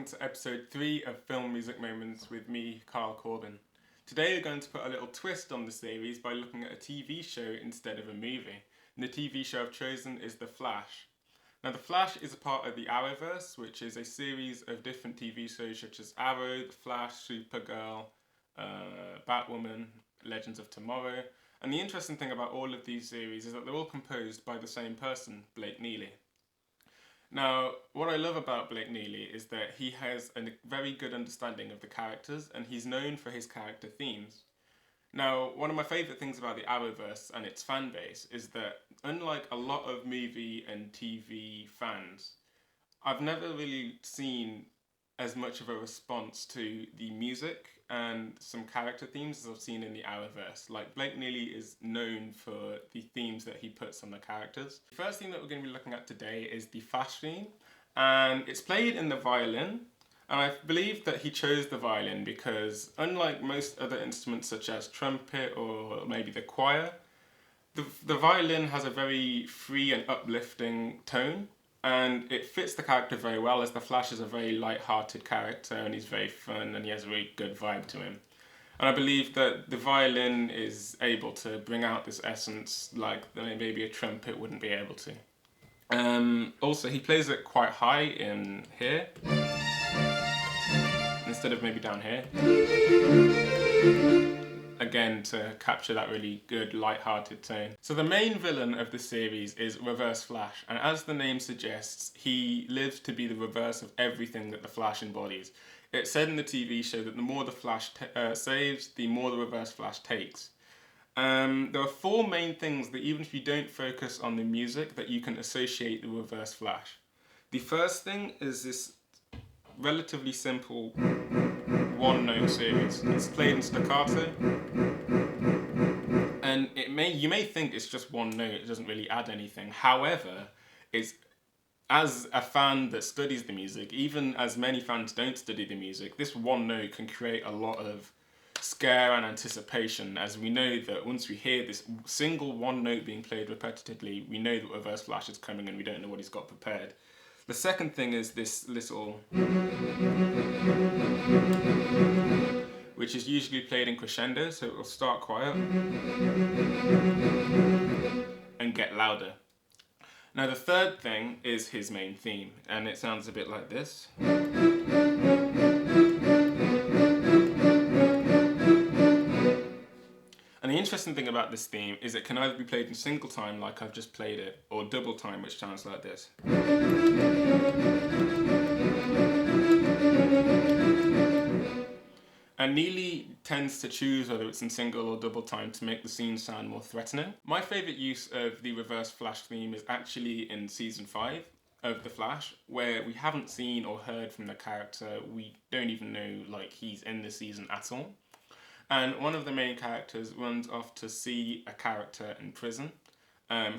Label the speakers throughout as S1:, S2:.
S1: to episode 3 of Film Music Moments with me, Carl Corbin. Today we're going to put a little twist on the series by looking at a TV show instead of a movie. And the TV show I've chosen is The Flash. Now The Flash is a part of the Arrowverse, which is a series of different TV shows such as Arrow, The Flash, Supergirl, Batwoman, Legends of Tomorrow. And the interesting thing about all of these series is that they're all composed by the same person, Blake Neely. Now, what I love about Blake Neely is that he has a very good understanding of the characters and he's known for his character themes. Now, one of my favourite things about the Arrowverse and its fan base is that, unlike a lot of movie and TV fans, I've never really seen as much of a response to the music and some character themes as I've seen in the Arrowverse. Like, Blake Neely is known for the themes that he puts on the characters. The first theme that we're going to be looking at today is the Flash theme, and it's played in the violin. And I believe that he chose the violin because, unlike most other instruments such as trumpet or maybe the choir, the violin has a very free and uplifting tone, and it fits the character very well, as the Flash is a very light-hearted character and he's very fun and he has a really good vibe to him. And I believe that the violin is able to bring out this essence like maybe a trumpet wouldn't be able to. Also, he plays it quite high in here, instead of maybe down here. Again, to capture that really good light-hearted tone. So the main villain of the series is Reverse Flash, and as the name suggests, he lives to be the reverse of everything that the Flash embodies. It's said in the TV show that the more the Flash saves, the more the Reverse Flash takes. There are 4 main things that, even if you don't focus on the music, that you can associate the Reverse Flash. The first thing is this relatively simple one-note series. It's played in staccato, and you may think it's just one note, it doesn't really add anything. However, as a fan that studies the music, even as many fans don't study the music, this one note can create a lot of scare and anticipation, as we know that once we hear this single one note being played repetitively, we know that Reverse Flash is coming and we don't know what he's got prepared. The second thing is this little, which is usually played in crescendo, so it will start quiet and get louder. Now the third thing is his main theme, and it sounds a bit like this. And the interesting thing about this theme is it can either be played in single time, like I've just played it, or double time, which sounds like this. And Neely tends to choose whether it's in single or double time to make the scene sound more threatening. My favourite use of the Reverse Flash theme is actually in season 5 of The Flash, where we haven't seen or heard from the character. We don't even know he's in the season at all. And one of the main characters runs off to see a character in prison.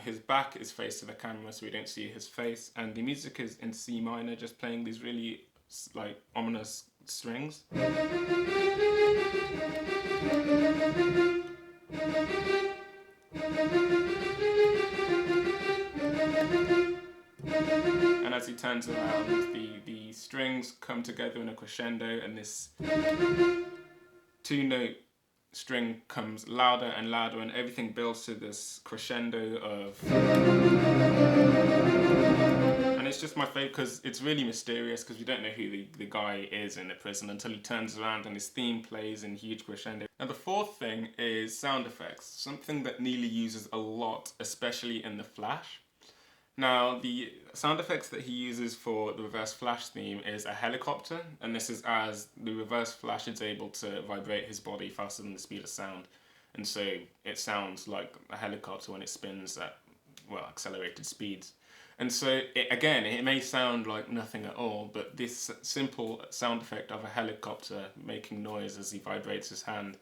S1: His back is faced to the camera, so we don't see his face, and the music is in C minor, just playing these really ominous strings. And as he turns around, the strings come together in a crescendo, and this 2-note string comes louder and louder, and everything builds to this crescendo of... And it's just my favourite because it's really mysterious, because we don't know who the guy is in the prison until he turns around and his theme plays in huge crescendo. Now the fourth thing is sound effects, something that Neely uses a lot, especially in The Flash. Now, the sound effects that he uses for the Reverse Flash theme is a helicopter, and this is as the Reverse Flash is able to vibrate his body faster than the speed of sound. And so it sounds like a helicopter when it spins at, accelerated speeds. And so, it may sound like nothing at all, but this simple sound effect of a helicopter making noise as he vibrates his hand,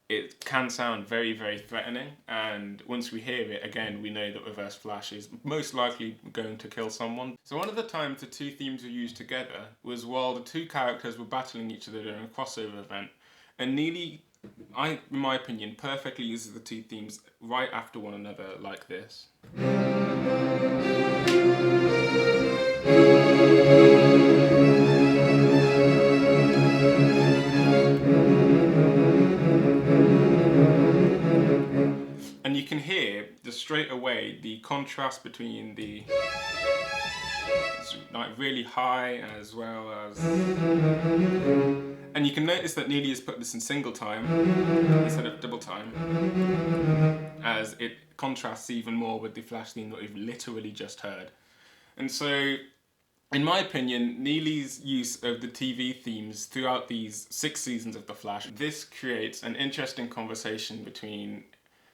S1: it can sound very, very threatening, and once we hear it, again, we know that Reverse Flash is most likely going to kill someone. So one of the times the 2 themes were used together was while the 2 characters were battling each other during a crossover event, and Neely, in my opinion, perfectly uses the 2 themes right after one another like this. hear just straight away the contrast between the like really high as well as, and you can notice that Neely has put this in single time instead of double time, as it contrasts even more with the Flash theme that we've literally just heard. And so, in my opinion, Neely's use of the TV themes throughout these 6 seasons of The Flash, this creates an interesting conversation between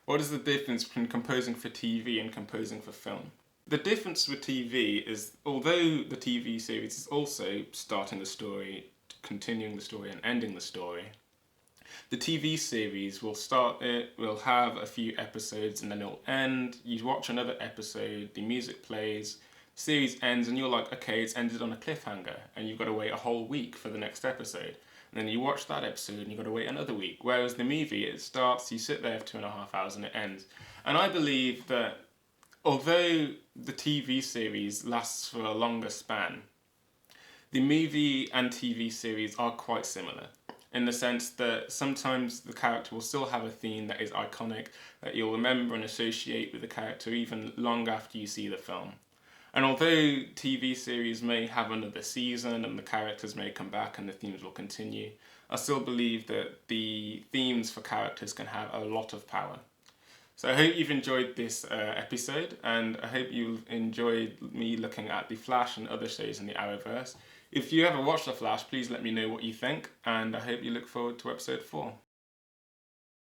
S1: what is the difference between composing for TV and composing for film. The difference with TV is, although the TV series is also starting the story, continuing the story and ending the story, the TV series will start it, will have a few episodes and then it'll end. You watch another episode, the music plays, series ends, and you're like, okay, it's ended on a cliffhanger, and you've got to wait a whole week for the next episode. And then you watch that episode and you've got to wait another week. Whereas the movie, it starts, you sit there for 2.5 hours and it ends. And I believe that although the TV series lasts for a longer span, the movie and TV series are quite similar, in the sense that sometimes the character will still have a theme that is iconic, that you'll remember and associate with the character even long after you see the film. And although TV series may have another season and the characters may come back and the themes will continue, I still believe that the themes for characters can have a lot of power. So I hope you've enjoyed this episode, and I hope you've enjoyed me looking at The Flash and other shows in the Arrowverse. If you ever watch The Flash, please let me know what you think, and I hope you look forward to episode 4.